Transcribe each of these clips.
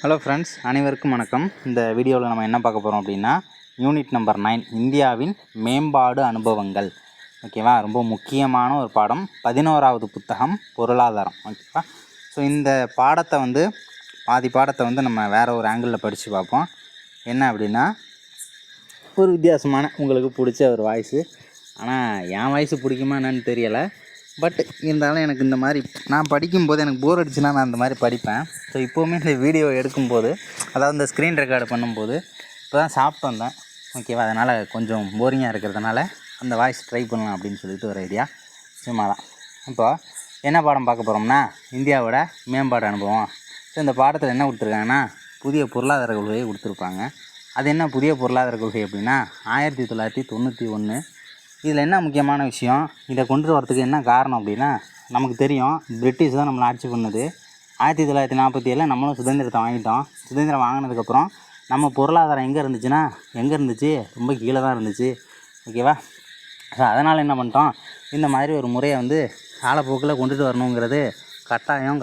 Hello friends, அனைவருக்கும் வணக்கம். இந்த வீடியோவில் நம்ம என்ன பார்க்க போகிறோம் அப்படின்னா, யூனிட் நம்பர் 9 இந்தியாவின் மேம்பாடு அனுபவங்கள். ஓகேவா, ரொம்ப முக்கியமான ஒரு பாடம். 11வது புத்தகம் பொருளாதாரம். ஓகேவா, ஸோ இந்த பாடத்தை பாதி பாடத்தை நம்ம வேறு ஒரு ஆங்கிளில் படித்து பார்ப்போம். என்ன அப்படின்னா, ஒரு வித்தியாசமான உங்களுக்கு பிடிச்ச ஒரு வாய்ஸு. ஆனால் என் வாய்ஸு பிடிக்குமா என்னன்னு தெரியலை. பட் இருந்தாலும் எனக்கு இந்த மாதிரி நான் படிக்கும்போது எனக்கு போர் அடிச்சுன்னா நான் அந்த மாதிரி படிப்பேன். ஸோ இப்போவுமே இந்த வீடியோ எடுக்கும்போது, அதாவது இந்த ஸ்க்ரீன் ரெக்கார்டு பண்ணும்போது, இப்போ தான் சாப்பிட்டு வந்தேன். ஓகேவா, அதனால் கொஞ்சம் போரிங்காக இருக்கிறதுனால அந்த வாய்ஸ் ட்ரை பண்ணலாம் அப்படின்னு சொல்லிட்டு ஒரு ஐடியா. சும்மா தான். இப்போ என்ன பாடம் பார்க்க போகிறோம்னா, இந்தியாவோட மேம்பாடு அனுபவம். ஸோ இந்த பாடத்தில் என்ன கொடுத்துருக்காங்கன்னா, புதிய பொருளாதார கொள்கையை கொடுத்துருப்பாங்க. அது என்ன புதிய பொருளாதார கொள்கை அப்படின்னா 1991. இதில் என்ன முக்கியமான விஷயம், இதை கொண்டு வரத்துக்கு என்ன காரணம் அப்படின்னா, நமக்கு தெரியும் பிரிட்டிஷ் தான் நம்மளை ஆட்சி பண்ணுது. 1947 நம்மளும் சுதந்திரத்தை வாங்கிட்டோம். சுதந்திரம் வாங்கினதுக்கப்புறம் நம்ம பொருளாதாரம் எங்கே இருந்துச்சு, ரொம்ப கீழே தான் இருந்துச்சு. ஓகேவா, ஸோ அதனால் என்ன பண்ணிட்டோம், இந்த மாதிரி ஒரு முறையை காலப்போக்கில் கொண்டுட்டு வரணுங்கிறது கட்டாயம்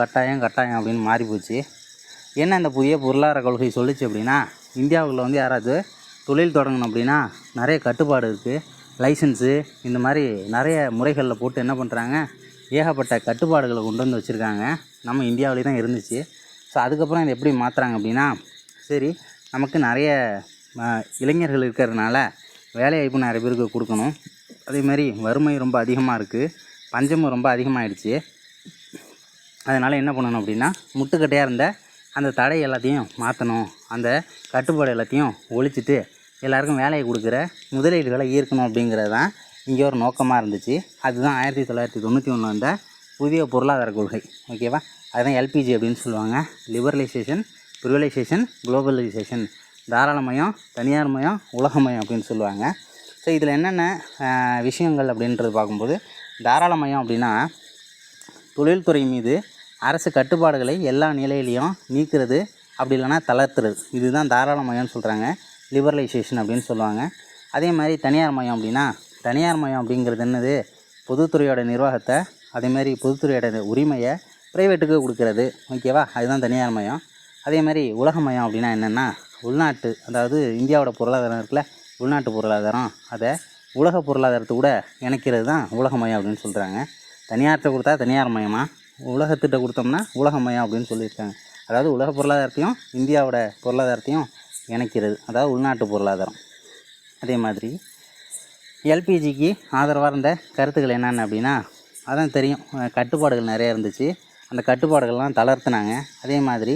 அப்படின்னு மாறி போச்சு. என்ன இந்த புதிய பொருளாதார கொள்கை சொல்லிச்சு அப்படின்னா, இந்தியாவுக்குள்ளே யாராவது தொழில் தொடங்கணும் அப்படின்னா நிறைய கட்டுப்பாடு இருக்குது. லைசன்ஸு இந்த மாதிரி நிறைய முறைகளில் போட்டு என்ன பண்ணுறாங்க, ஏகப்பட்ட கட்டுப்பாடுகளை கொண்டு வந்து வச்சுருக்காங்க. நம்ம இந்தியாவிலே தான் இருந்துச்சு. ஸோ அதுக்கப்புறம் இதை எப்படி மாற்றுறாங்க அப்படின்னா, சரி நமக்கு நிறைய இளைஞர்கள் இருக்கிறதுனால வேலைவாய்ப்பு நிறைய பேருக்கு கொடுக்கணும். அதேமாதிரி வறுமை ரொம்ப அதிகமாக இருக்குது, பஞ்சமும் ரொம்ப அதிகமாகிடுச்சு. அதனால் என்ன பண்ணணும் அப்படின்னா, முட்டுக்கட்டையாக இருந்த அந்த தடை எல்லாத்தையும் மாற்றணும், அந்த கட்டுப்பாடு எல்லாத்தையும் ஒழிச்சிட்டு எல்லாருக்கும் வேலையை கொடுக்குற முதலீடுகளை ஈர்க்கணும் அப்படிங்கிறது தான் இங்கே ஒரு நோக்கமாக இருந்துச்சு. அதுதான் 1991 வந்த புதிய பொருளாதார கொள்கை. ஓகேவா, அதுதான் எல்பிஜி அப்படின்னு சொல்லுவாங்க. Liberalisation, ப்ரிவலைசேஷன், globalisation. தாராளமயம், தனியார்மயம், உலகமயம் அப்படின்னு சொல்லுவாங்க. ஸோ இதில் என்னென்ன விஷயங்கள் அப்படின்றது பார்க்கும்போது, தாராளமயம் அப்படின்னா தொழில்துறை மீது அரசு கட்டுப்பாடுகளை எல்லா நிலையிலையும் நீக்கிறது, அப்படி இல்லைனா தளர்த்துறது. இதுதான் தாராளமயம்னு சொல்கிறாங்க. லிபரலைசேஷன் அப்படின்னு சொல்லுவாங்க. அதே மாதிரி தனியார் மயம் அப்படிங்கிறது என்னது, பொதுத்துறையோட நிர்வாகத்தை, அதேமாதிரி பொதுத்துறையோட உரிமையை ப்ரைவேட்டுக்கு கொடுக்கறது. ஓகேவா, அதுதான் தனியார் மயம். அதே மாதிரி உலகமயம் அப்படின்னா என்னென்னா, உள்நாட்டு, அதாவது இந்தியாவோட பொருளாதாரம் இருக்குல்ல, உள்நாட்டு பொருளாதாரம், அதை உலக பொருளாதாரத்தை கூட இணைக்கிறது தான் உலகமயம் அப்படின்னு சொல்கிறாங்க. தனியார்கிட்ட கொடுத்தா தனியார் மயமாக, உலகத்திட்ட கொடுத்தோம்னா உலகமயம் அப்படின்னு சொல்லியிருக்காங்க. அதாவது உலக பொருளாதாரத்தையும் இந்தியாவோட பொருளாதாரத்தையும் இணைக்கிறது, அதாவது உள்நாட்டு பொருளாதாரம். அதே மாதிரி எல்பிஜிக்கு ஆதரவாக இருந்த கருத்துக்கள் என்னென்ன அப்படின்னா, அதான் தெரியும், கட்டுப்பாடுகள் நிறையா இருந்துச்சு. அந்த கட்டுப்பாடுகள்லாம் தளர்த்துனாங்க. அதே மாதிரி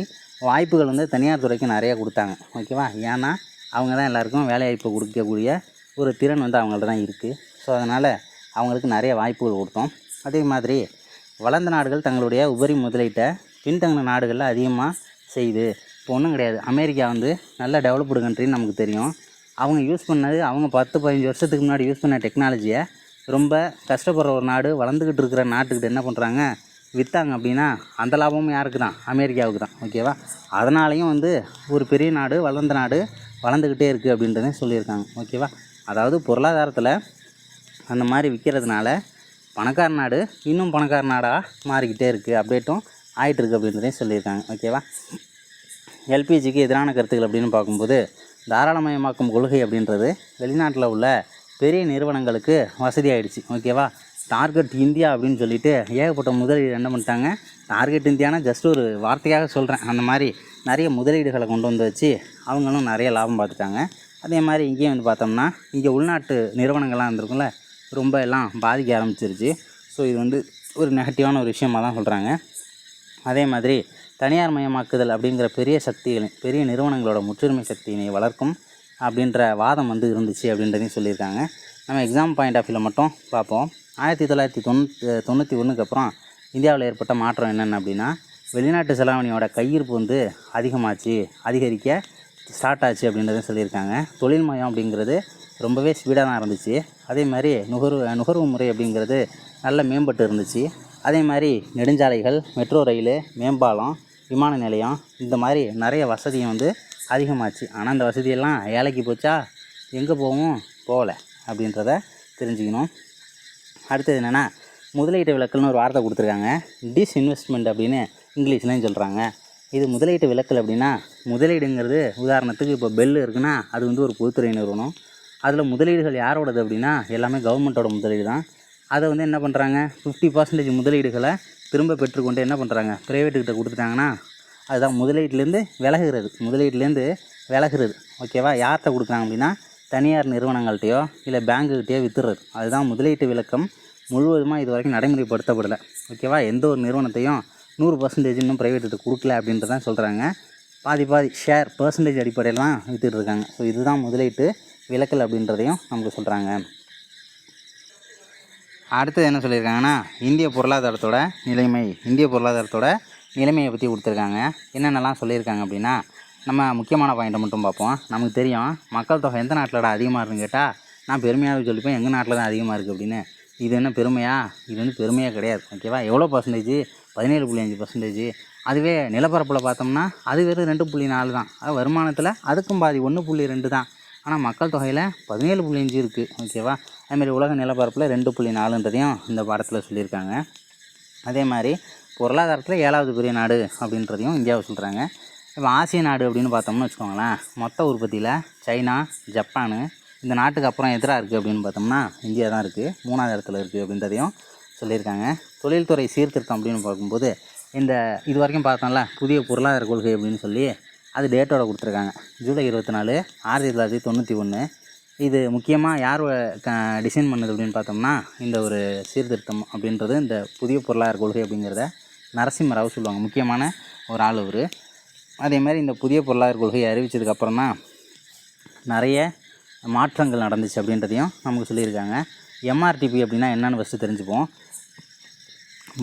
வாய்ப்புகள் தனியார் துறைக்கு நிறையா கொடுத்தாங்க. ஓகேவா, ஏன்னா அவங்க தான் எல்லாருக்கும் வேலைவாய்ப்பு கொடுக்கக்கூடிய ஒரு திறன் அவங்கள்ட்ட தான் இருக்குது. ஸோ அதனால் அவங்களுக்கு நிறைய வாய்ப்புகள் கொடுத்தோம். அதே மாதிரி வளர்ந்த நாடுகள் தங்களுடைய உபரி முதலீட்டை பின்தங்கின நாடுகளில் அதிகமாக செய்யுது. இப்போ ஒன்றும் கிடையாது, அமெரிக்கா நல்ல டெவலப்டு கண்ட்ரின்னு நமக்கு தெரியும். அவங்க யூஸ் பண்ணது, அவங்க 10-15 வருஷத்துக்கு முன்னாடி யூஸ் பண்ண டெக்னாலஜியை ரொம்ப கஷ்டப்படுற ஒரு நாடு, வளர்ந்துக்கிட்டு இருக்கிற நாட்டுக்கிட்ட என்ன பண்ணுறாங்க, விற்றாங்க அப்படின்னா அந்த லாபமும் யாருக்கு தான், அமெரிக்காவுக்கு தான். ஓகேவா, அதனாலையும் ஒரு பெரிய நாடு, வளர்ந்த நாடு வளர்ந்துக்கிட்டே இருக்குது அப்படின்றதே சொல்லியிருக்காங்க. ஓகேவா, அதாவது பொருளாதாரத்தில் அந்த மாதிரி விற்கிறதுனால பணக்கார நாடு இன்னும் பணக்கார நாடாக மாறிக்கிட்டே இருக்குது, அப்டேட்டும் ஆகிட்டுருக்கு அப்படின்றதையும் சொல்லியிருக்காங்க. ஓகேவா, எல்பிஜிக்கு எதிரான கருத்துக்கள் அப்படின்னு பார்க்கும்போது, தாராளமயமாக்கும் கொள்கை அப்படின்றது வெளிநாட்டில் உள்ள பெரிய நிறுவனங்களுக்கு வசதி ஆகிடுச்சு. ஓகேவா, டார்கெட் இந்தியா அப்படின்னு சொல்லிட்டு ஏகப்பட்ட முதலீடு என்ன பண்ணிட்டாங்க, டார்கெட் இந்தியானா ஜஸ்ட் ஒரு வார்த்தையாக சொல்கிறேன், அந்த மாதிரி நிறைய முதலீடுகளை கொண்டு வந்து வச்சு அவங்களும் நிறைய லாபம் பார்த்துட்டாங்க. அதே மாதிரி இங்கேயும் பார்த்தோம்னா, இங்கே உள்நாட்டு நிறுவனங்கள்லாம் இருந்திருக்கும்ல, ரொம்ப எல்லாம் பாதிக்க ஆரம்பிச்சிருச்சு. ஸோ இது ஒரு நெகட்டிவான ஒரு விஷயமாக தான் சொல்கிறாங்க. அதே மாதிரி தனியார் மயமாக்குதல் அப்படிங்கிற பெரிய நிறுவனங்களோட முற்றுரிமை சக்தியினை வளர்க்கும் அப்படின்ற வாதம் இருந்துச்சு அப்படின்றதையும் சொல்லியிருக்காங்க. நம்ம எக்ஸாம் பாயிண்ட் ஆஃப் வியூவில் மட்டும் பார்ப்போம். 1991 அப்புறம் இந்தியாவில் ஏற்பட்ட மாற்றம் என்னென்ன அப்படின்னா, வெளிநாட்டு செலாவணியோட கையிருப்பு அதிகரிக்க ஸ்டார்ட் ஆச்சு அப்படின்றதையும் சொல்லியிருக்காங்க. தொழில்மயம் அப்படிங்கிறது ரொம்பவே ஸ்பீடாக தான் இருந்துச்சு. அதே மாதிரி நுகர்வு முறை அப்படிங்கிறது நல்ல மேம்பட்டு இருந்துச்சு. அதே மாதிரி நெடுஞ்சாலைகள், மெட்ரோ ரயில், மேம்பாலம், விமான நிலையம், இந்த மாதிரி நிறைய வசதியும் அதிகமாச்சு. ஆனால் அந்த வசதியெல்லாம் ஏழைக்கு போச்சா, எங்கே போகலை அப்படின்றத தெரிஞ்சுக்கணும். அடுத்தது என்னென்னா, முதலீட்டு விலக்கல்னு ஒரு வார்த்தை கொடுத்துருக்காங்க. டிஸ்இன்வெஸ்ட்மெண்ட் அப்படின்னு இங்கிலீஷ்லையும் சொல்கிறாங்க. இது முதலீட்டு விலக்கல் அப்படின்னா, முதலீடுங்கிறது உதாரணத்துக்கு இப்போ பெல் இருக்குன்னா அது வந்து ஒரு பொதுத்துறை நிறுவனம். அதில் முதலீடுகள் யாரோடது அப்படின்னா எல்லாமே கவர்மெண்ட்டோட முதலீடு தான். அதை வந்து என்ன பண்ணுறாங்க, 50% முதலீடுகளை திரும்ப பெற்றுக்கொண்டு என்ன பண்ணுறாங்க, ப்ரைவேட்டுக்கிட்ட கொடுத்துட்டாங்கன்னா அதுதான் முதலீட்டிலேருந்து விலகுறது. ஓகேவா? யார்கிட்ட கொடுக்குறாங்க அப்படின்னா தனியார் நிறுவனங்கள்கிட்டையோ இல்லை பேங்குக்கிட்டையோ விற்றுறது. அதுதான் முதலீட்டு விலக்கம் முழுவதுமாக இது வரைக்கும் நடைமுறைப்படுத்தப்படலை. ஓகேவா? எந்த ஒரு நிறுவனத்தையும் 100% இன்னும் ப்ரைவேட்டுக்கிட்ட கொடுக்கல அப்படின்றதான் சொல்கிறாங்க. பாதி ஷேர் பெர்சன்டேஜ் அடிப்படையில் தான் விற்றுட்டு இருக்காங்க. ஸோ இதுதான் முதலீட்டு விலக்கல் அப்படின்றதையும் நமக்கு சொல்கிறாங்க. அடுத்தது என்ன சொல்லியிருக்காங்கன்னா, இந்திய பொருளாதாரத்தோட நிலைமையை பற்றி கொடுத்துருக்காங்க. என்னென்னலாம் சொல்லியிருக்காங்க அப்படின்னா, நம்ம முக்கியமான பாயிண்ட்டை மட்டும் பார்ப்போம். நமக்கு தெரியும் மக்கள் தொகை எந்த நாட்டிலடா அதிகமாக இருக்குன்னு கேட்டால் நான் பெருமையாக சொல்லிப்பேன் எங்கள் நாட்டில் தான் அதிகமாக இருக்குது அப்படின்னு. இது என்ன பெருமையா? இது வந்து பெருமையாக கிடையாது. ஓகேவா? எவ்வளோ பர்சன்டேஜ்? 17.5%. அதுவே நிலப்பரப்பில் பார்த்தோம்னா அது வெறும் 2.4 தான். அது வருமானத்தில் அதுக்கும் பாதி 1.2 தான். ஆனால் மக்கள் தொகையில் 17.5 இருக்குது. ஓகேவா? அதுமாதிரி உலக நிலப்பரப்பில் 2.4ன்றதையும் இந்த பாடத்தில் சொல்லியிருக்காங்க. அதே மாதிரி பொருளாதாரத்தில் 7வது பெரிய நாடு அப்படின்றதையும் இந்தியாவை சொல்கிறாங்க. இப்போ ஆசிய நாடு அப்படின்னு பார்த்தோம்னு வச்சுக்கோங்களேன், மொத்த உற்பத்தியில் சைனா, ஜப்பானு இந்த நாட்டுக்கு அப்புறம் எதிராக இருக்குது அப்படின்னு பார்த்தோம்னா இந்தியா தான் இருக்குது, 3வது இடத்துல இருக்குது அப்படின்றதையும் சொல்லியிருக்காங்க. தொழில்துறை சீர்திருத்தம் அப்படின்னு பார்க்கும்போது இது வரைக்கும் பார்த்தோம்ல புதிய பொருளாதார கொள்கை அப்படின்னு சொல்லி அது டேட்டோட கொடுத்துருக்காங்க. ஜூலை 24, 1991. இது முக்கியமாக யார் டிசைன் பண்ணது அப்படின்னு பார்த்தோம்னா இந்த ஒரு சீர்திருத்தம் அப்படின்றது இந்த புதிய பொருளாதார கொள்கை அப்படிங்கிறத நரசிம்ம ராவ் சொல்லுவாங்க. முக்கியமான ஒரு ஆள் அவர். அதே மாதிரி இந்த புதிய பொருளாதார கொள்கையை அறிவித்ததுக்கப்புறம் தான் நிறைய மாற்றங்கள் நடந்துச்சு அப்படின்றதையும் நமக்கு சொல்லியிருக்காங்க. எம்ஆர்டிபி அப்படின்னா என்னென்னு ஃபஸ்ட்டு தெரிஞ்சுப்போம்.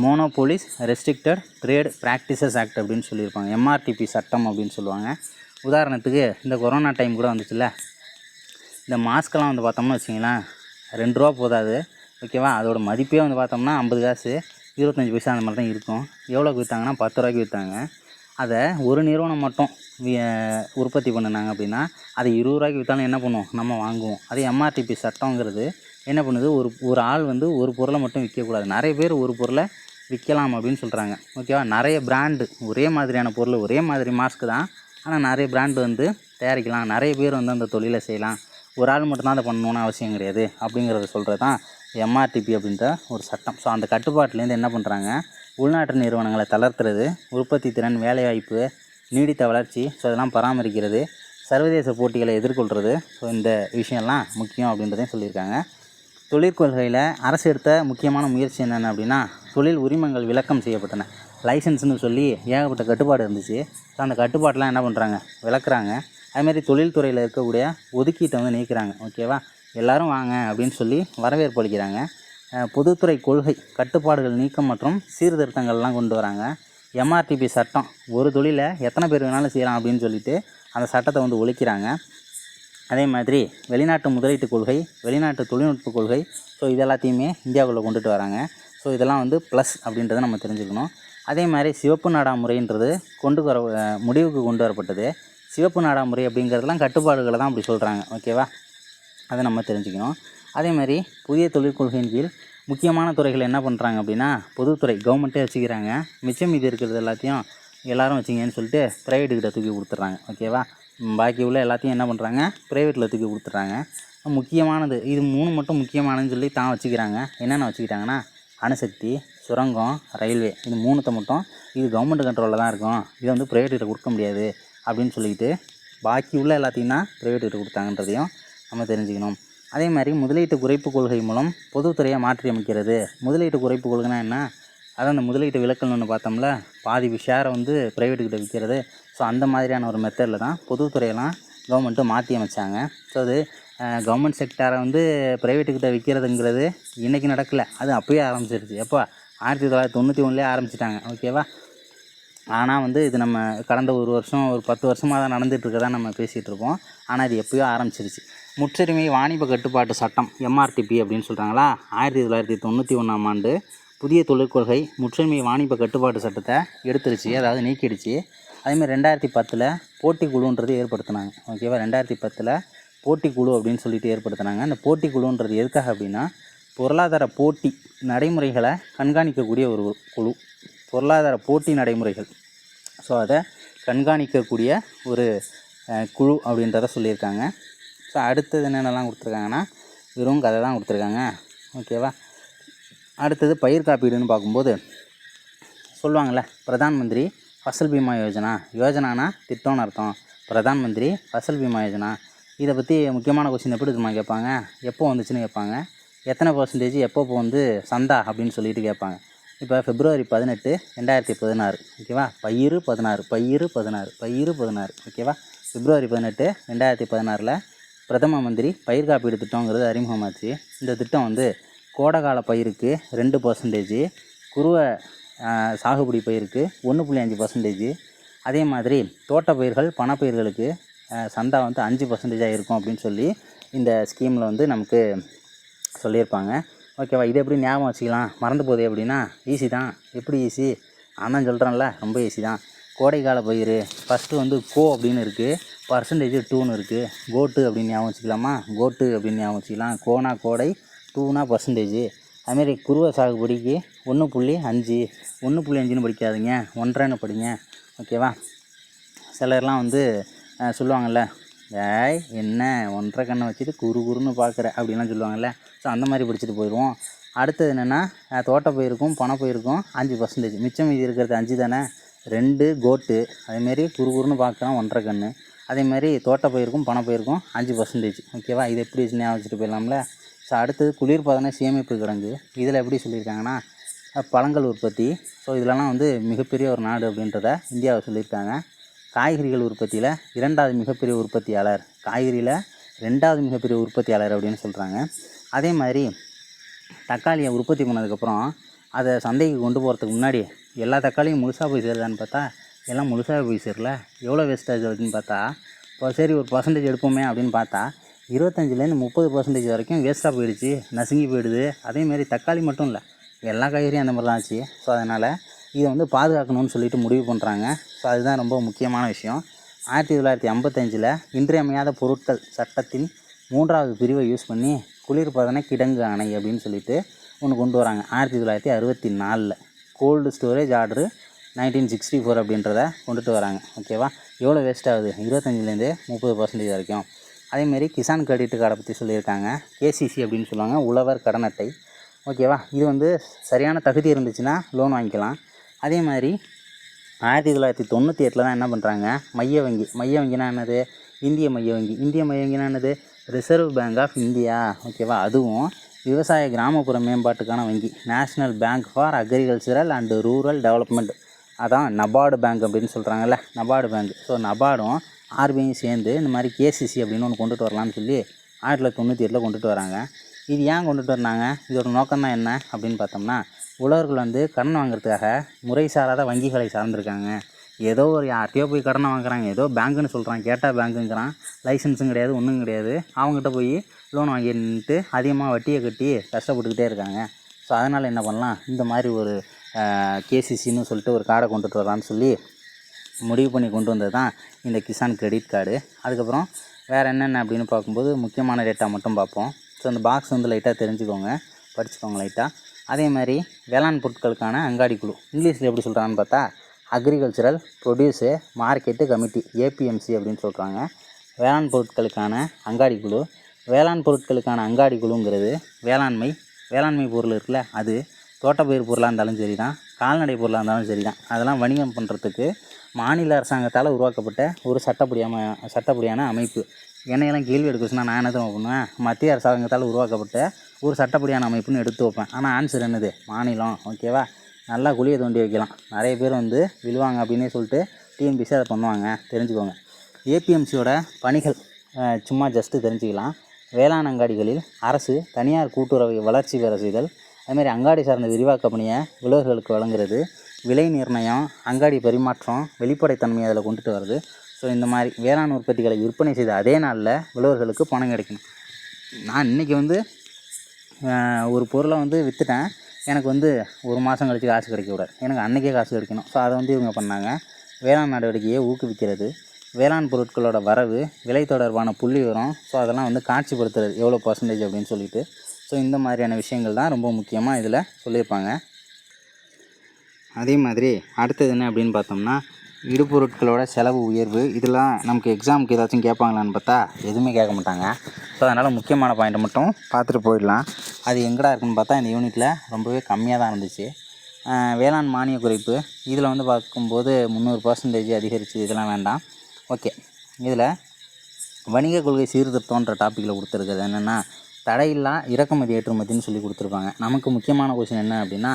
Monopolies restricted trade practices act அப்படின்னு சொல்லியிருப்பாங்க. எம்ஆர்டிபி சட்டம் அப்படின்னு சொல்லுவாங்க. உதாரணத்துக்கு இந்த கொரோனா டைம் கூட வந்துச்சுல்ல, இந்த மாஸ்க்கெல்லாம் வந்து பார்த்தோம்னா வச்சிங்களேன் 2 ரூபா போதாது. ஓகேவா? அதோட மதிப்பே வந்து பார்த்தோம்னா 50 காசு 25 பைசா அந்த மாதிரி தான் இருக்கும். எவ்வளோக்கு விற்றாங்கன்னா 10 ரூபாய்க்கு விற்றாங்க. அதை ஒரு நிறுவனம் மட்டும் உற்பத்தி பண்ணினாங்க அப்படின்னா அதை 20 ரூபாய்க்கு விற்றாலும் என்ன பண்ணுவோம், நம்ம வாங்குவோம். அதே எம்ஆர்டிபி சட்டங்கிறது என்ன பண்ணுது, ஒரு ஆள் வந்து ஒரு பொருளை மட்டும் விற்கக்கூடாது, நிறைய பேர் ஒரு பொருளை விற்கலாம் அப்படின்னு சொல்கிறாங்க. ஓகேவா? நிறைய பிராண்டு ஒரே மாதிரியான பொருள் ஒரே மாதிரி மாஸ்க்கு தான், ஆனால் நிறைய பிராண்டு வந்து தயாரிக்கலாம், நிறைய பேர் வந்து அந்த தொழிலை செய்யலாம், ஒரு ஆள் மட்டும்தான் அதை பண்ணணுன்னு அவசியம் கிடையாது அப்படிங்கிறத சொல்கிறது தான் எம்ஆர்டிபி அப்படின்ற ஒரு சட்டம். ஸோ அந்த கட்டுப்பாட்டிலேருந்து என்ன பண்ணுறாங்க, உள்நாட்டு நிறுவனங்களை தளர்த்துறது, உற்பத்தி திறன், வேலைவாய்ப்பு, நீடித்த வளர்ச்சி, ஸோ அதெல்லாம் பராமரிக்கிறது, சர்வதேச போட்டிகளை எதிர்கொள்கிறது. ஸோ இந்த விஷயம்லாம் முக்கியம் அப்படின்றதையும் சொல்லியிருக்காங்க. தொழிற்கொள்கையில் அரசு எடுத்த முக்கியமான முயற்சி என்னென்ன அப்படின்னா, தொழில் உரிமங்கள் விலக்கம் செய்யப்பட்டன. லைசன்ஸ்னு சொல்லி ஏகப்பட்ட கட்டுப்பாடு இருந்துச்சு. ஸோ அந்த கட்டுப்பாட்டெலாம் என்ன பண்ணுறாங்க, விளக்குறாங்க. அதுமாதிரி தொழில்துறையில் இருக்கக்கூடிய ஒதுக்கீட்டை வந்து நீக்கிறாங்க. ஓகேவா? எல்லோரும் வாங்க அப்படின்னு சொல்லி வரவேற்பு அளிக்கிறாங்க. பொதுத்துறை கொள்கை கட்டுப்பாடுகள் நீக்கம் மற்றும் சீர்திருத்தங்கள்லாம் கொண்டு வராங்க. எம்ஆர்டிபி சட்டம் ஒரு தொழிலை எத்தனை பேர் வேணாலும் செய்யலாம் அப்படின்னு சொல்லிட்டு அந்த சட்டத்தை வந்து ஒழிக்கிறாங்க. அதே மாதிரி வெளிநாட்டு முதலீட்டு கொள்கை, வெளிநாட்டு தொழில்நுட்ப கொள்கை, ஸோ இது எல்லாத்தையுமே இந்தியாவுக்குள்ளே கொண்டுட்டு வராங்க. ஸோ இதெல்லாம் வந்து ப்ளஸ் அப்படின்றத நம்ம தெரிஞ்சுக்கணும். அதே மாதிரி சிவப்பு நாடா முறைன்றது முடிவுக்கு கொண்டு வரப்பட்டது. சிவப்பு நாடா முறை அப்படிங்கிறதுலாம் கட்டுப்பாடுகளை தான் அப்படி சொல்கிறாங்க. ஓகேவா? அதை நம்ம தெரிஞ்சுக்கணும். அதே மாதிரி புதிய தொழிற்கொள்கையின் கீழ் முக்கியமான துறைகள் என்ன பண்ணுறாங்க அப்படின்னா பொதுத்துறை கவர்மெண்ட்டே வச்சுக்கிறாங்க. மிச்சம் மீதி இருக்கிறது எல்லாத்தையும் எல்லோரும் வச்சிங்கன்னு சொல்லிட்டு ப்ரைவேட்டுக்கிட்ட தூக்கி கொடுத்துட்றாங்க. ஓகேவா? பாக்கி உள்ள எல்லாத்தையும் என்ன பண்ணுறாங்க, ப்ரைவேட்டில் தூக்கி கொடுத்துட்றாங்க. முக்கியமானது இது 3 மட்டும் முக்கியமானதுன்னு சொல்லி தான் வச்சுக்கிறாங்க. என்னென்ன வச்சுக்கிட்டாங்கன்னா அணுசக்தி, சுரங்கம், ரயில்வே, இது 3த்தை மட்டும் இது கவர்மெண்ட் கண்ட்ரோலில் தான் இருக்கும், இதை வந்து ப்ரைவேட்டுக்கிட்ட கொடுக்க முடியாது அப்படின்னு சொல்லிட்டு பாக்கி உள்ள எல்லாத்தையும் தான் ப்ரைவேட்டுக்கிட்ட கொடுத்தாங்கன்றதையும் நம்ம தெரிஞ்சுக்கணும். அதே மாதிரி முதலீட்டு குறைப்பு கொள்கை மூலம் பொதுத்துறையை மாற்றி அமைக்கிறது. முதலீட்டு குறைப்பு கொள்கைனா என்ன, அதான் அந்த முதலீட்டு விலக்கல்னு பார்த்தோம்ல, பாதி ஷேரை வந்து ப்ரைவேட்டுக்கிட்ட விற்கிறது. ஸோ அந்த மாதிரியான ஒரு மெத்தடில் தான் பொதுத்துறையெல்லாம் கவர்மெண்ட்டு மாற்றி அமைச்சாங்க. ஸோ அது கவர்மெண்ட் செக்டாரை வந்து ப்ரைவேட்டுக்கிட்ட விற்கிறதுங்கிறது இன்றைக்கி நடக்கலை, அது அப்போயே ஆரம்பிச்சிருச்சு. எப்போ 1991 ஆரம்பிச்சிட்டாங்க. ஓகேவா? ஆனால் வந்து இது நம்ம கடந்த ஒரு 10 வருஷமாக தான் நடந்துகிட்ருக்கதான் நம்ம பேசிகிட்டு இருப்போம். ஆனால் இது எப்போயோ ஆரம்பிச்சிருச்சு. முற்றுரிமை வாணிப கட்டுப்பாட்டு சட்டம் எம்ஆர்டிபி அப்படின்னு சொல்கிறாங்களா, 1991ஆம் ஆண்டு புதிய தொழிற்கொள்கை முற்றுரிமை வாணிப கட்டுப்பாட்டு சட்டத்தை எடுத்துருச்சு, அதாவது நீக்கிடுச்சு. அதேமாதிரி 2010 போட்டி குழுன்றது ஏற்படுத்தினாங்க. ஓகேவா? 2010 போட்டி குழு அப்படின்னு சொல்லிட்டு ஏற்படுத்தினாங்க. அந்த போட்டி குழுன்றது எதுக்காக அப்படின்னா பொருளாதார போட்டி நடைமுறைகளை கண்காணிக்கக்கூடிய ஒரு குழு. பொருளாதார போட்டி நடைமுறைகள், ஸோ அதை கண்காணிக்கக்கூடிய ஒரு குழு அப்படின்றத சொல்லியிருக்காங்க. ஸோ அடுத்தது என்னென்னலாம் கொடுத்துருக்காங்கன்னா வெறும் கதை தான் கொடுத்துருக்காங்க. ஓகேவா. அடுத்தது பயிர் காப்பீடுன்னு பார்க்கும்போது சொல்லுவாங்கள்ல, பிரதான் மந்திரி ஃபசல் பீமா யோஜனா. யோஜனானா திட்டம்னு அர்த்தம். பிரதான் மந்திரி ஃபசல் பீமா யோஜனா இதை பற்றி முக்கியமான கொஸ்டின் எப்படி இருக்குமா கேட்பாங்க, எப்போ வந்துச்சுன்னு கேட்பாங்க, எத்தனை பர்சன்டேஜ் எப்போ வந்து சந்தா அப்படின்னு சொல்லிட்டு கேட்பாங்க. இப்போ February 18, 2016. ஓகேவா. பயிர் 16 ஓகேவா. February 18, 2016 பிரதம மந்திரி பயிர் காப்பீடு திட்டங்கிறது அறிமுகமாச்சு. இந்த திட்டம் வந்து கோடைக்கால பயிருக்கு 2%, குறுவை சாகுபடி பயிருக்கு 1.5%, அதே மாதிரி தோட்ட பயிர்கள் பணப்பயிர்களுக்கு சந்தா வந்து 5% இருக்கும் அப்படின்னு சொல்லி இந்த ஸ்கீமில் வந்து நமக்கு சொல்லியிருப்பாங்க. ஓகேவா. இது எப்படி ஞாபகம் வச்சுக்கலாம், மறந்து போகுது அப்படின்னா ஈஸி தான். எப்படி ஈஸி, நான் தான் சொல்கிறேன்ல, ரொம்ப ஈஸி தான். கோடைக்கால பயிர் ஃபஸ்ட்டு வந்து கோ அப்படின்னு இருக்குது, பர்சன்டேஜ் 2ன்னு இருக்குது. கோட்டு அப்படின்னு ஞாபகம் வச்சுக்கலாமா, கோட்டு அப்படின்னு ஞாபகம் வச்சுக்கலாம். கோனா கோடை, 2னா பர்சன்டேஜ். அதுமாரி குறுவை சாகுபடிக்கு 1.5, 1.5ன்னு படிக்காதீங்க, 1.5ன்னு படிங்க. ஓகேவா. சிலர்லாம் வந்து சொல்லுவாங்கள்ல, ஏய் என்ன 1.5 கண்ணை வச்சுட்டு குறுன்னு பார்க்குற அப்படின்லாம் சொல்லுவாங்கள்ல. ஸோ அந்த மாதிரி படிச்சுட்டு போயிடுவோம். அடுத்தது என்னென்னா தோட்ட பயிருக்கும் பணப்பயிருக்கும் 5%, மிச்சம் மீதி இருக்கிறது 5 தானே. 2 கோட்டு, அதேமாரி குறுன்னு பார்க்குறோம் 1.5 கண்ணு. அதேமாதிரி தோட்ட பயிருக்கும் பணப்பயிருக்கும் 5%. ஓகேவா. இது எப்படி ஞாபகம் வச்சுட்டு போயிடலாம்ல. ஸோ அடுத்தது குளிர்பதன சேமிப்பு கிடங்கு. இதில் எப்படி சொல்லியிருக்காங்கன்னா பழங்கள் உற்பத்தி. ஸோ இதிலலாம் வந்து மிகப்பெரிய ஒரு நாடு அப்படின்றத இந்தியாவை சொல்லியிருக்காங்க. காய்கறிகள் உற்பத்தியில் 2வது மிகப்பெரிய உற்பத்தியாளர், காய்கறியில் 2வது மிகப்பெரிய உற்பத்தியாளர் அப்படின்னு சொல்கிறாங்க. அதே மாதிரி தக்காளியை உற்பத்தி பண்ணதுக்கப்புறம் அதை சந்தைக்கு கொண்டு போகிறதுக்கு முன்னாடி எல்லா தக்காளியும் முழுசாக போய் சேருதான்னு பார்த்தா எல்லாம் முழுசாக போய் சேரல. எவ்வளோ வேஸ்டேஜ் ஆகுதுன்னு பார்த்தா, இப்போ சரி ஒரு பர்சன்டேஜ் எடுப்போமே அப்படின்னு பார்த்தா 25லேருந்து 30% வரைக்கும் வேஸ்ட்டாக போயிடுச்சு, நசுங்கி போயிடுது. அதேமாரி தக்காளி மட்டும் இல்லை, எல்லா காய்கறியும் அந்த மாதிரி தான் ஆச்சு. ஸோ அதனால் இதை வந்து பாதுகாக்கணும்னு சொல்லிட்டு முடிவு பண்ணுறாங்க. ஸோ அதுதான் ரொம்ப முக்கியமான விஷயம். 1955 இன்றியமையாத பொருட்கள் சட்டத்தின் 3வது பிரிவை யூஸ் பண்ணி குளிர்பதன கிடங்கு அணை அப்படின்னு சொல்லிட்டு ஒன்று கொண்டு வராங்க. 1964 கோல்டு ஸ்டோரேஜ் ஆர்டரு 1964 அப்படின்றத கொண்டுட்டு வராங்க. ஓகேவா. எவ்வளோ வேஸ்ட் ஆகுது, 25லேருந்து 30% வரைக்கும். அதேமாரி கிசான் கிரெடிட் கார்டை பற்றி சொல்லியிருக்காங்க. கேசிசி அப்படின்னு சொல்லுவாங்க, உழவர் கடன் அட்டை. ஓகேவா. இது வந்து சரியான தகுதி இருந்துச்சுன்னா லோன் வாங்கிக்கலாம். அதே மாதிரி 1998 தான் என்ன பண்ணுறாங்க, மைய வங்கினா என்னது, இந்திய மைய வங்கினா என்னது, ரிசர்வ் பேங்க் ஆஃப் இந்தியா. ஓகேவா. அதுவும் விவசாய கிராமப்புற மேம்பாட்டுக்கான வங்கி, national bank for agricultural and rural development, அதான் நபார்டு பேங்க் அப்படின்னு சொல்கிறாங்கல்ல, நபார்டு பேங்க். ஸோ நபார்டும் ஆர்பிஐயும் சேர்ந்து இந்த மாதிரி கேசிசி அப்படின்னு ஒன்று கொண்டுட்டு வரலான்னு சொல்லி 1998 கொண்டுட்டு வராங்க. இது ஏன் கொண்டுட்டு வந்தாங்க, இதோட நோக்கம் தான் என்ன அப்படின்னு பார்த்தோம்னா, உழவர்கள் வந்து கடன் வாங்குறதுக்காக முறை சாராத வங்கிகளை சார்ந்திருக்காங்க. ஏதோ ஒரு யார்கிட்டையோ போய் கடனை வாங்குறாங்க, ஏதோ பேங்க்குன்னு சொல்கிறான், கேட்டால் பேங்க்குங்கிறான், லைசன்ஸும் கிடையாது, ஒன்றும் கிடையாது. அவங்ககிட்ட போய் லோன் வாங்கிட்டு அதிகமாக வட்டியை கட்டி கஷ்டப்பட்டுக்கிட்டே இருக்காங்க. ஸோ அதனால் என்ன பண்ணலாம், இந்த மாதிரி ஒரு கேசிசின்னு சொல்லிட்டு ஒரு கார்டை கொண்டுட்டு வரலான்னு சொல்லி முடிவு பண்ணி கொண்டு வந்தது தான் இந்த கிசான் கிரெடிட் கார்டு. அதுக்கப்புறம் வேறு என்னென்ன அப்படின்னு பார்க்கும்போது முக்கியமான டேட்டா மட்டும் பார்ப்போம். ஸோ அந்த பாக்ஸ் வந்து லைட்டாக தெரிஞ்சுக்கோங்க, படிச்சுக்கோங்க லைட்டாக. அதே மாதிரி வேளாண் பொருட்களுக்கான அங்காடி குழு, இங்கிலீஷில் எப்படி சொல்கிறாங்கன்னு பார்த்தா அக்ரிகல்ச்சரல் ப்ரொடியூஸு மார்க்கெட்டு கமிட்டி, ஏபிஎம்சி அப்படின்னு சொல்கிறாங்க. வேளாண் பொருட்களுக்கான அங்காடி குழு. வேளாண் பொருட்களுக்கான அங்காடி குழுங்கிறது வேளாண்மை பொருள் இருக்குல்ல, அது தோட்டப்பயிர் பொருளாக இருந்தாலும் சரி தான், கால்நடை பொருளாக இருந்தாலும் சரி தான், அதெல்லாம் வணிகம் பண்ணுறதுக்கு மாநில அரசாங்கத்தால் உருவாக்கப்பட்ட ஒரு சட்டப்படியான அமைப்பு. என்னையெல்லாம் கேள்வி எடுக்க வச்சுன்னா நான் என்ன தான் பண்ணுவேன், மத்திய அரசாங்கத்தால் உருவாக்கப்பட்ட ஒரு சட்டப்படியான அமைப்புன்னு எடுத்து வைப்பேன். ஆனால் ஆன்சர் என்னது, மாநிலம். ஓகேவா. நல்லா குழியை தோண்டி வைக்கலாம், நிறைய பேர் வந்து விழுவாங்க அப்படின்னே சொல்லிட்டு டிஎன்பிசி அதை பண்ணுவாங்க, தெரிஞ்சுக்கோங்க. ஏபிஎம்சியோட பணிகள் சும்மா ஜஸ்ட்டு தெரிஞ்சுக்கலாம். வேளாண் அங்காடிகளில் அரசு தனியார் கூட்டுறவை வளர்ச்சி பெற செய்தல், அதுமாதிரி அங்காடி சார்ந்த விரிவாக்க பணியை உழவர்களுக்கு வழங்குறது, விலை நிர்ணயம், அங்காடி பரிமாற்றம், வெளிப்படைத்தன்மையை அதில் கொண்டுட்டு வருது. ஸோ இந்த மாதிரி வேளாண் உற்பத்திகளை விற்பனை செய்த அதே நாளில் உழவர்களுக்கு பணம் கிடைக்கணும். நான் இன்றைக்கி வந்து ஒரு பொருளை வந்து விற்றுட்டேன், எனக்கு வந்து ஒரு மாதம் கழித்து காசு கிடைக்கக்கூடாது, எனக்கு அன்றைக்கே காசு கிடைக்கணும். ஸோ அதை வந்து இவங்க பண்ணாங்க. வேளாண் நடவடிக்கையை ஊக்குவிக்கிறது, வேளாண் பொருட்களோட வரவு, விலை தொடர்பான புள்ளி விவரம், ஸோ அதெல்லாம் வந்து காட்சிப்படுத்துறது எவ்வளோ பர்சன்டேஜ் அப்படின்னு சொல்லிட்டு. ஸோ இந்த மாதிரியான விஷயங்கள் தான் ரொம்ப முக்கியமாக இதில் சொல்லியிருப்பாங்க. அதே மாதிரி அடுத்தது என்ன அப்படின்னு பார்த்தோம்னா, இடுபொருட்களோட செலவு உயர்வு இதெல்லாம் நமக்கு எக்ஸாமுக்கு ஏதாச்சும் கேட்பாங்களான்னு பார்த்தா எதுவுமே கேட்க மாட்டாங்க. ஸோ அதனால் முக்கியமான பாயிண்ட்டை மட்டும் பார்த்துட்டு போயிடலாம். அது எங்கடா இருக்குன்னு பார்த்தா இந்த யூனிட்டில் ரொம்பவே கம்மியாக தான் இருந்துச்சு. வேளாண் மானிய குறைப்பு இதில் வந்து பார்க்கும்போது 300% அதிகரித்து இதெல்லாம் வேண்டாம். ஓகே, இதில் வணிக கொள்கை சீர்திருத்தம்ன்ற டாப்பிக்கில் கொடுத்துருக்குறது என்னென்னா தடையில்லா இறக்குமதி ஏற்றுமதின்னு சொல்லி கொடுத்துருப்பாங்க. நமக்கு முக்கியமான கொஸ்டின் என்ன அப்படின்னா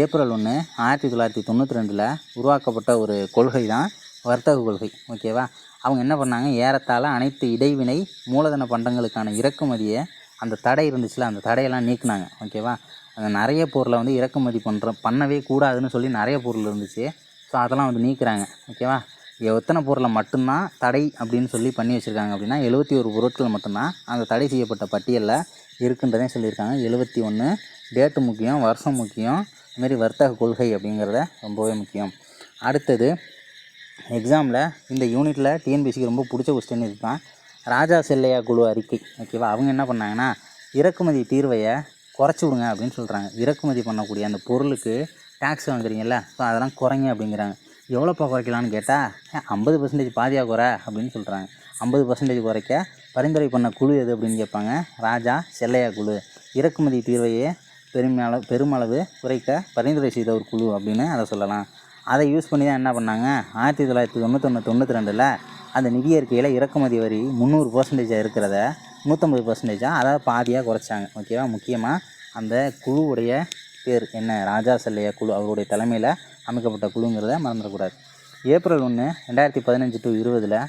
ஏப்ரல் 1 1992 உருவாக்கப்பட்ட ஒரு கொள்கை தான் வர்த்தக கொள்கை. ஓகேவா, அவங்க என்ன பண்ணாங்க, ஏறத்தாழ அனைத்து இடைவினை மூலதன பண்டங்களுக்கான இறக்குமதியை அந்த தடை இருந்துச்சுல அந்த தடையெல்லாம் நீக்கினாங்க. ஓகேவா, அந்த நிறைய பொருளை வந்து இறக்குமதி பண்ணவே கூடாதுன்னு சொல்லி நிறைய பொருள் இருந்துச்சு. ஸோ அதெல்லாம் வந்து நீக்கிறாங்க. ஓகேவா, எத்தனை பொருளை மட்டும்தான் தடை அப்படின்னு சொல்லி பண்ணி வச்சுருக்காங்க அப்படின்னா 71 பொருட்கள் மட்டும்தான் அந்த தடை செய்யப்பட்ட பட்டியலில் இருக்குன்றதே சொல்லியிருக்காங்க. 71 டேட்டு முக்கியம், வருஷம் முக்கியம், இதுமாரி வர்த்தக கொள்கை அப்படிங்கிறத ரொம்பவே முக்கியம். அடுத்தது எக்ஸாமில் இந்த யூனிட்டில் டிஎன்பிசிக்கு ரொம்ப பிடிச்ச கொஸ்டின் இதுதான். ராஜா செல்லையா குழு அறிக்கை. ஓகேவா, அவங்க என்ன பண்ணாங்கன்னா இறக்குமதி தீர்வையை குறைச்சி விடுங்க அப்படின்னு சொல்கிறாங்க. இறக்குமதி பண்ணக்கூடிய அந்த பொருளுக்கு டேக்ஸ் வாங்குறீங்கல்ல, ஸோ அதெல்லாம் குறைங்க அப்படிங்கிறாங்க. எவ்வளோப்பா குறைக்கலான்னு கேட்டால் 50% பாதியாக குறை அப்படின்னு சொல்கிறாங்க. 50% குறைக்க பரிந்துரை பண்ண குழு எது அப்படின்னு கேட்பாங்க. ராஜா செல்லையா குழு இறக்குமதி தீர்வையே பெருமளவு குறைக்க பரிந்துரை செய்த ஒரு குழு அப்படின்னு அதை சொல்லலாம். அதை யூஸ் பண்ணி தான் என்ன பண்ணாங்க, 1991-92 அந்த நிதி அறிக்கையில் இறக்குமதி வரி 300% இருக்கிறத 150%, அதாவது பாதியாக குறைச்சாங்க. ஓகேவா, முக்கியமாக அந்த குழுவுடைய பேர் என்ன, ராஜா செல்லையா குழு, அவருடைய தலைமையில் அமைக்கப்பட்ட குழுங்கிறத மறந்துடக்கூடாது. ஏப்ரல் 1 2015-20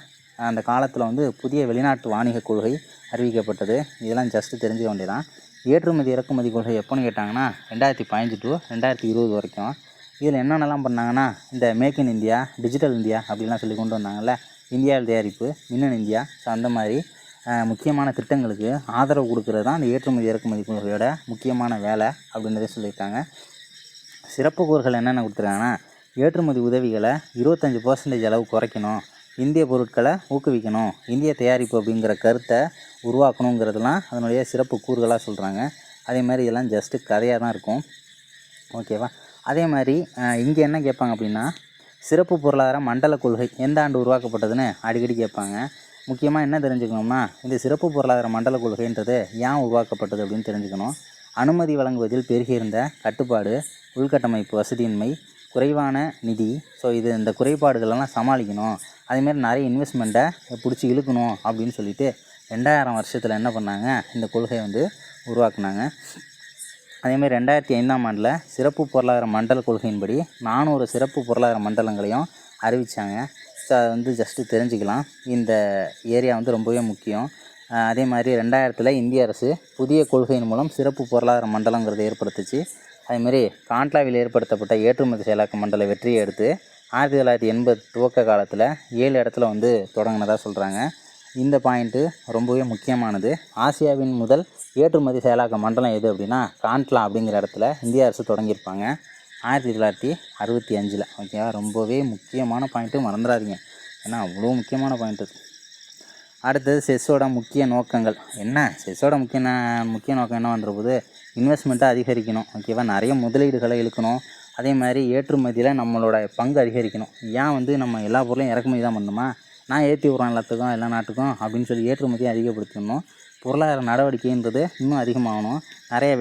அந்த காலத்தில் வந்து புதிய வெளிநாட்டு வாணிக கொள்கை அறிவிக்கப்பட்டது. இதெல்லாம் ஜஸ்ட்டு தெரிஞ்சுக்க வேண்டியதான். ஏற்றுமதி இறக்குமதி கொள்கை எப்போன்னு கேட்டாங்கன்னா 2015-2020 வரைக்கும். இதில் என்னென்னலாம் பண்ணாங்கன்னா இந்த make in India, digital India அப்படின்லாம் சொல்லி கொண்டு வந்தாங்கல்ல, இந்தியாவில் தயாரிப்பு, மின்னணு இந்தியா. ஸோ அந்த மாதிரி முக்கியமான திட்டங்களுக்கு ஆதரவு கொடுக்கறது தான் அந்த ஏற்றுமதி இறக்குமதி கொள்கையோட முக்கியமான வேலை அப்படின்றதே சொல்லியிருக்காங்க. சிறப்பு கூறுகள் என்னென்ன கொடுத்துருக்காங்கன்னா ஏற்றுமதி உதவிகளை 25% அளவு குறைக்கணும், இந்திய பொருட்களை ஊக்குவிக்கணும், இந்திய தயாரிப்பு அப்படிங்கிற கருத்தை உருவாக்கணுங்கிறதுலாம் அதனுடைய சிறப்பு கூறுகளாக சொல்கிறாங்க. அதே மாதிரி இதெல்லாம் ஜஸ்ட்டு கதையாக தான் இருக்கும். ஓகேவா, அதே மாதிரி இங்கே என்ன கேட்பாங்க அப்படின்னா சிறப்பு பொருளாதார மண்டல கொள்கை எந்த ஆண்டு உருவாக்கப்பட்டதுன்னு அடிக்கடி கேட்பாங்க. முக்கியமாக என்ன தெரிஞ்சுக்கணும்னா இந்த சிறப்பு பொருளாதார மண்டல கொள்கைன்றது ஏன் உருவாக்கப்பட்டது அப்படின்னு தெரிஞ்சுக்கணும். அனுமதி வழங்குவதில் பெருகியிருந்த கட்டுப்பாடு, உள்கட்டமைப்பு வசதியின்மை, குறைவான நிதி, ஸோ இந்த குறைபாடுகளெல்லாம் சமாளிக்கணும், அதேமாதிரி நிறைய இன்வெஸ்ட்மெண்ட்டை பிடிச்சி இழுக்கணும் அப்படின்னு சொல்லிட்டு 2000 வருஷத்தில் என்ன பண்ணாங்க, இந்த கொள்கையை வந்து உருவாக்குனாங்க. அதேமாதிரி 2005ஆம் ஆண்டில் சிறப்பு பொருளாதார மண்டல கொள்கையின்படி 400 சிறப்பு பொருளாதார மண்டலங்களையும் அறிவித்தாங்க. ஸோ அதை வந்து ஜஸ்ட்டு தெரிஞ்சுக்கலாம். இந்த ஏரியா வந்து ரொம்பவே முக்கியம். அதே மாதிரி 2000 இந்திய அரசு புதிய கொள்கையின் மூலம் சிறப்பு பொருளாதார மண்டலங்கிறத ஏற்படுத்துச்சு. அதேமாதிரி கான்ட்லாவில் ஏற்படுத்தப்பட்ட ஏற்றுமதி செயலாக்க மண்டல வெற்றியை எடுத்து 1980 துவக்க காலத்தில் 7 இடத்துல வந்து தொடங்கினதாக சொல்கிறாங்க. இந்த பாயிண்ட்டு ரொம்பவே முக்கியமானது. ஆசியாவின் முதல் ஏற்றுமதி செயலாக்க மண்டலம் எது அப்படின்னா கான்ட்லா அப்படிங்கிற இடத்துல இந்திய அரசு தொடங்கியிருப்பாங்க 1965. ஓகேவா, ரொம்பவே முக்கியமான பாயிண்ட்டு, மறந்துடாதீங்க, ஏன்னா அவ்வளோ முக்கியமான பாயிண்ட்டு. அடுத்தது செஸ்ஸோட முக்கிய நோக்கங்கள் என்ன. செஸ்ஸோட முக்கிய நோக்கம் என்ன பண்ணுறபோது இன்வெஸ்ட்மெண்ட்டை அதிகரிக்கணும். ஓகேவா, நிறைய முதலீடுகளை இழுக்கணும். அதே மாதிரி ஏற்றுமதியில் நம்மளோட பங்கு அதிகரிக்கணும். ஏன் வந்து நம்ம எல்லா பொருளையும் இறக்குமதி தான் பண்ணணுமா, நான் ஏற்றி விட்றேன் எல்லாத்துக்கும் எல்லா நாட்டுக்கும் அப்படின்னு சொல்லி ஏற்றுமதியை அதிகப்படுத்தணும். பொருளாதார நடவடிக்கைன்றது இன்னும் அதிகமாகணும். நிறைய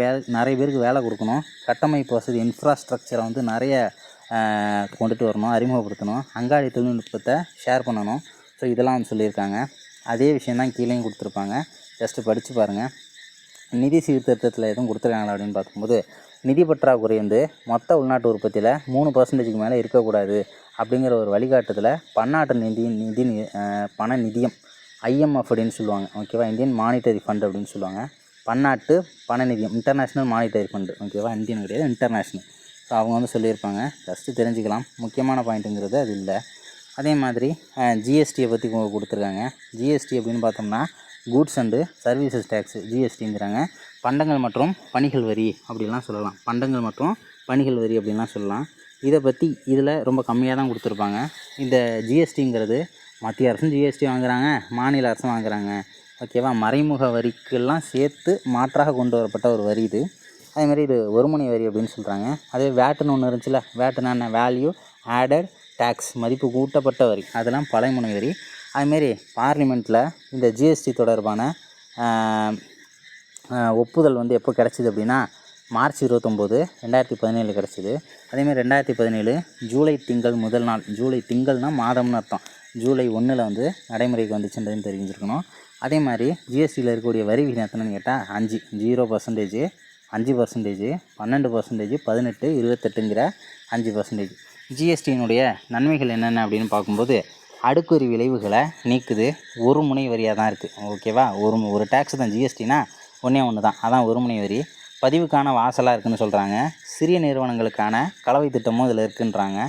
பேருக்கு வேலை கொடுக்கணும். கட்டமைப்பு வசதி இன்ஃப்ராஸ்ட்ரக்சரை வந்து நிறைய கொண்டுட்டு வரணும், அறிமுகப்படுத்தணும். அங்காடி தொழில்நுட்பத்தை ஷேர் பண்ணணும். ஸோ இதெல்லாம் வந்து சொல்லியிருக்காங்க. அதே விஷயந்தான் கீழேயும் கொடுத்துருப்பாங்க, ஜஸ்ட்டு படித்து பாருங்கள். நிதி சீர்திருத்தத்தில் எதுவும் கொடுத்துருக்காங்களா அப்படின்னு பார்க்கும்போது நிதி பற்றாக்குறை வந்து மொத்த உள்நாட்டு உற்பத்தியில் 3% மேலே இருக்கக்கூடாது அப்படிங்கிற ஒரு வழிகாட்டுதலை பன்னாட்டு பண நிதியம் IMF அப்படின்னு சொல்லுவாங்க. ஓகேவா, இந்தியன் மானிட்டரி ஃபண்ட் அப்படின்னு சொல்லுவாங்க. பன்னாட்டு பண நிதியம், இன்டர்நேஷ்னல் மானிட்டரி ஃபண்டு. ஓகேவா, இந்தியன் கிடையாது, இன்டர்நேஷ்னல். ஸோ அவங்க வந்து சொல்லியிருப்பாங்க, ஜஸ்ட்டு தெரிஞ்சுக்கலாம். முக்கியமான பாயிண்ட்டுங்கிறது அது இல்லை. அதே மாதிரி ஜிஎஸ்டியை பற்றி கொடுத்துருக்காங்க. ஜிஎஸ்டி அப்படின்னு பார்த்தோம்னா கூட்ஸ் அண்டு சர்வீசஸ் டேக்ஸ் ஜிஎஸ்டிங்கிறாங்க. பண்டங்கள் மற்றும் பணிகள் வரி அப்படின்லாம் சொல்லலாம். பண்டங்கள் மற்றும் பணிகள் வரி அப்படின்லாம் சொல்லலாம். இதை பற்றி இதில் ரொம்ப கம்மியாக தான் கொடுத்துருப்பாங்க. இந்த ஜிஎஸ்டிங்கிறது மத்திய அரசும் ஜிஎஸ்டி வாங்குகிறாங்க, மாநில அரசும் வாங்குகிறாங்க. ஓகேவா, மறைமுக வரிக்கெல்லாம் சேர்த்து மாற்றாக கொண்டு வரப்பட்ட ஒரு வரி இது. அதேமாதிரி இது ஒருமுனை வரி அப்படின்னு சொல்கிறாங்க. அதே வேட்டுன்னு ஒன்று இருந்துச்சுல, வேட்டுனா என்ன, வேல்யூ ஆடட் டேக்ஸ், மதிப்பு கூட்டப்பட்ட வரி, அதெல்லாம் பழைமுனை வரி. அதுமாரி பார்லிமெண்ட்டில் இந்த ஜிஎஸ்டி தொடர்பான ஒப்புதல் வந்து எப்போ கிடச்சிது அப்படின்னா மார்ச் 29, 2017 கிடச்சிது. அதேமாதிரி 2017 ஜூலை திங்கள் முதல் நாள், ஜூலை திங்கள்னால் மாதம்னு அர்த்தம், ஜூலை 1 வந்து நடைமுறைக்கு வந்துச்சுன்றதுன்னு தெரிஞ்சிருக்கணும். அதே மாதிரி ஜிஎஸ்டியில் இருக்கக்கூடிய வரி விகிதம் எத்தனைன்னு கேட்டால் 5, 0%, 5%, 12%, 18, 28ங்கிற 5%. ஜிஎஸ்டியினுடைய நன்மைகள் என்னென்ன அப்படின்னு பார்க்கும்போது அடுக்குறி விளைவுகளை நீக்குது. ஒரு முனை வரியாக தான் இருக்குது. ஓகேவா, ஒரு டேக்ஸ் தான் ஜிஎஸ்டினா ஒன்று தான், அதான் ஒரு முனை வரி. பதிவுக்கான வாசலாக இருக்குதுன்னு சொல்கிறாங்க. சிறிய நிறுவனங்களுக்கான கலவை திட்டமும் இதில் இருக்குன்றாங்க.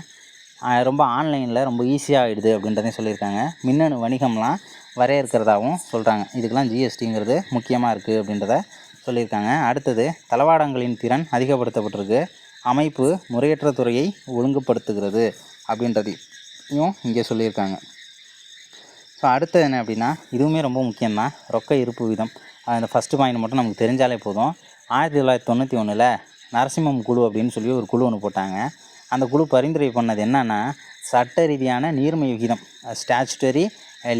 ரொம்ப ஆன்லைனில் ரொம்ப ஈஸியாக ஆகிடுது அப்படின்றதையும் சொல்லியிருக்காங்க. மின்னணு வணிகம்லாம் வரையறுக்கிறதாகவும் சொல்கிறாங்க. இதுக்கெல்லாம் ஜிஎஸ்டிங்கிறது முக்கியமாக இருக்குது அப்படின்றத சொல்லியிருக்காங்க. அடுத்தது தளவாடங்களின் திறன் அதிகப்படுத்தப்பட்டிருக்கு. அமைப்பு முறையற்ற துறையை ஒழுங்குபடுத்துகிறது அப்படின்றதையும் இங்கே சொல்லியிருக்காங்க. ஸோ அடுத்தது என்ன அப்படின்னா, இதுவுமே ரொம்ப முக்கியம்தான், ரொக்க இருப்பு வீதம். அந்த ஃபஸ்ட்டு பாயிண்ட் மட்டும் நமக்கு தெரிஞ்சாலே போதும். 1991 நரசிம்மம் குழு அப்படின்னு சொல்லி ஒரு குழு ஒன்று போட்டாங்க. அந்த குழு பரிந்துரை பண்ணது என்னென்னா, சட்ட ரீதியான நீர்மை விகிதம், ஸ்டாச்சுட்டரி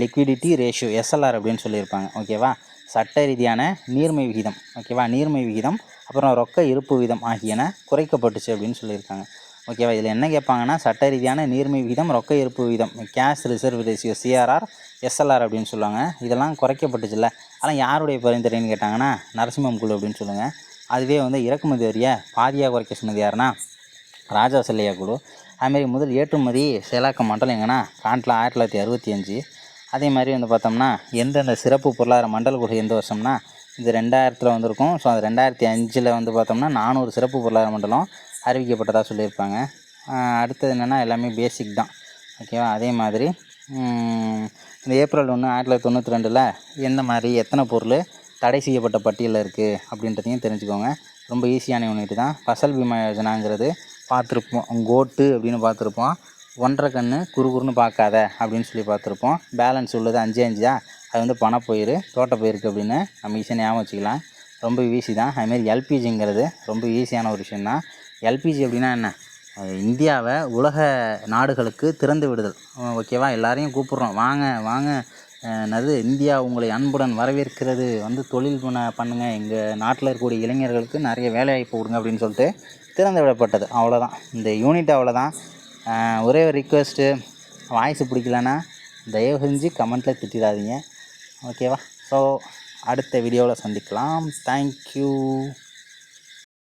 லிக்விடிட்டி ரேஷியோ, எஸ்எல்ஆர் அப்படின்னு சொல்லியிருப்பாங்க. ஓகேவா, சட்ட ரீதியான நீர்மை விகிதம், ஓகேவா, நீர்மை விகிதம், அப்புறம் ரொக்க இருப்பு வீதம் ஆகியன குறைக்கப்பட்டுச்சு அப்படின்னு சொல்லியிருக்காங்க. ஓகேவா, இதில் என்ன கேட்பாங்கன்னா, சட்ட ரீதியான நீர்மை விகிதம், ரொக்க இருப்பு வீதம், cash reserve ratio, CRR, SLR அப்படின்னு சொல்லுவாங்க. இதெல்லாம் குறைக்கப்பட்டுச்சுல்ல, அதெல்லாம் யாருடைய பரிந்துரைன்னு கேட்டாங்கன்னா நரசிம்மம் குழு அப்படின்னு சொல்லுங்கள். அதுவே வந்து இறக்குமதி வரியை பாதியாக குறைக்க சொன்னது யாருன்னா ராஜா செல்லையா குழு. அதுமாரி முதல் ஏற்றுமதி செயலாக்க மண்டலம் எங்கன்னா காண்டில் 1965. அதே மாதிரி வந்து பார்த்தோம்னா எந்தெந்த சிறப்பு பொருளாதார மண்டல குழு எந்த வருஷம்னா இது 2000 வந்திருக்கும். ஸோ அது 2005 வந்து பார்த்தோம்னா 400 சிறப்பு பொருளாதார மண்டலம் அறிவிக்கப்பட்டதாக சொல்லியிருப்பாங்க. அடுத்தது என்னென்னா எல்லாமே பேசிக் தான். ஓகேவா, அதே மாதிரி இந்த ஏப்ரல் 1, 1992 எந்த மாதிரி எத்தனை பொருள் தடை செய்யப்பட்ட பட்டியலில் இருக்குது அப்படின்றதையும் தெரிஞ்சுக்கோங்க. ரொம்ப ஈஸியான யூனிட் தான். ஃபசல் பீமா யோஜனாங்கிறது பார்த்துருப்போம். கோட்டு அப்படின்னு பார்த்துருப்போம். 1.5 கண்ணு குறுகுறுன்னு பார்க்காத அப்படின்னு சொல்லி பார்த்துருப்போம். பேலன்ஸ் உள்ளது 5 அது வந்து பணப்பயிர், தோட்டப்பயிருக்கு அப்படின்னு நம்ம ஈஸியாக ஞாபகம் வச்சுக்கலாம். ரொம்ப ஈஸி தான். அதுமாரி எல்பிஜிங்கிறது ரொம்ப ஈஸியான ஒரு விஷயந்தான். எல்பிஜி அப்படின்னா என்ன, இந்தியாவை உலக நாடுகளுக்கு திறந்து விடுதல். ஓகேவா, எல்லாரையும் கூப்பிட்றோம், வாங்க வாங்க, என்னது இந்தியா உங்களை அன்புடன் வரவேற்கிறது, வந்து தொழில் பண்ணுங்கள், எங்கள் நாட்டில் இருக்கக்கூடிய இளைஞர்களுக்கு நிறைய வேலைவாய்ப்பு கொடுங்க அப்படின்னு சொல்லிட்டு திறந்து விடப்பட்டது. அவ்வளோதான் இந்த யூனிட், அவ்வளோதான். ஒரே ஒரு ரிக்வெஸ்ட்டு, வாய்ஸ் பிடிக்கலன்னா தயவு செஞ்சு கமெண்ட்டில் திட்டிடாதீங்க. ஓகேவா, ஸோ அடுத்த வீடியோவில் சந்திக்கலாம். தேங்க்யூ.